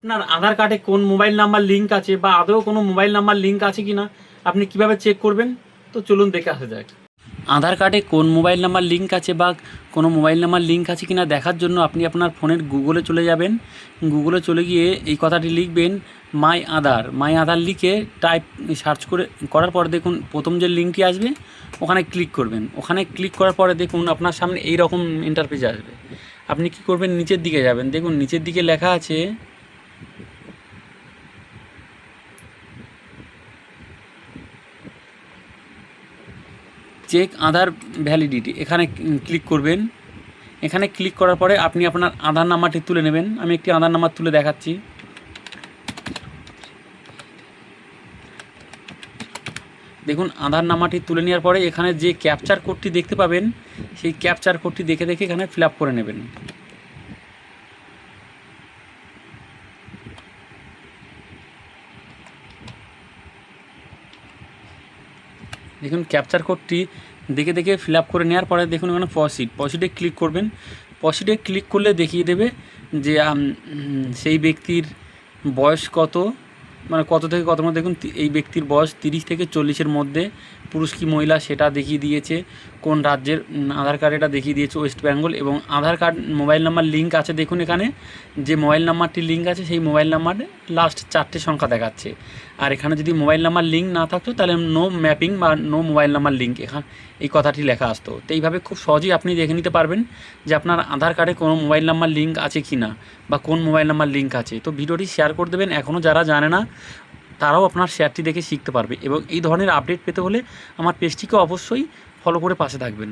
আপনার আধার কার্ডে কোন মোবাইল নাম্বার লিঙ্ক আছে বা আদৌ কোনো মোবাইল নাম্বার লিঙ্ক আছে কি না আপনি কিভাবে চেক করবেন, তো চলুন দেখে আসা যাক। আধার কার্ডে কোন মোবাইল নাম্বার লিঙ্ক আছে বা কোনো মোবাইল নাম্বার লিঙ্ক আছে কি না দেখার জন্য আপনি আপনার ফোনের গুগলে চলে যাবেন। গুগলে চলে গিয়ে এই কথাটি লিখবেন, মাই আধার লিখে সার্চ করার পরে দেখুন প্রথম যে লিঙ্কটি আসবে ওখানে ক্লিক করবেন। ওখানে ক্লিক করার পরে দেখুন আপনার সামনে এই রকম ইন্টারফেস আসবে। আপনি কি করবেন, নিচের দিকে যাবেন। দেখুন নিচের দিকে লেখা আছে চেক আধার ভ্যালিডিটি, এখানে ক্লিক করবেন। এখানে ক্লিক করার পরে আপনি আপনার আধার নাম্বারটি তুলে নেবেন। আমি একটি আধার নাম্বার তুলে দেখাচ্ছি। দেখুন আধার নাম্বারটি তুলে নেওয়ার পরে এখানে যে ক্যাপচার কোডটি দেখতে পাবেন সেই ক্যাপচার কোডটি দেখে দেখে এখানে ফিল আপ করে নেবেন। দেখুন ক্যাপচার কোডটি দেখে দেখে ফিল আপ করে নেওয়ার পরে দেখুন এখানে প্রসিডে ক্লিক করবেন। প্রসিডে ক্লিক করলে দেখিয়ে দেবে যে সেই ব্যক্তির বয়স কত, মানে কত থেকে কত মধ্যে। দেখুন এই ব্যক্তির বয়স 30 থেকে 40-এর মধ্যে, পুরুষ কি মহিলা সেটা দেখিয়ে দিয়েছে, কোন রাজ্যের আধার কার্ড এটা দেখিয়ে দিয়েছে ওয়েস্ট বেঙ্গল, এবং আধার কার্ড মোবাইল নাম্বার লিঙ্ক আছে। দেখুন এখানে যে মোবাইল নাম্বারটি লিঙ্ক আছে সেই মোবাইল নাম্বারে লাস্ট 4টে সংখ্যা দেখাচ্ছে। আর এখানে যদি মোবাইল নাম্বার লিঙ্ক না থাকতো তাহলে নো ম্যাপিং বা নো মোবাইল নাম্বার লিঙ্ক এখানে এই কথাটি লেখা আসতো। তো এইভাবে খুব সহজেই আপনি দেখে নিতে পারবেন যে আপনার আধার কার্ডে কোনো মোবাইল নাম্বার লিঙ্ক আছে কি না বা কোন মোবাইল নাম্বার লিঙ্ক আছে। তো ভিডিওটি শেয়ার করে দেবেন, এখনও যারা জানে না তারাও আপনার শেয়ারটি দেখে শিখতে পারবে। এবং এই ধরনের আপডেট পেতে হলে আমার পেজটিকে অবশ্যই ফলো করে পাশে থাকবেন।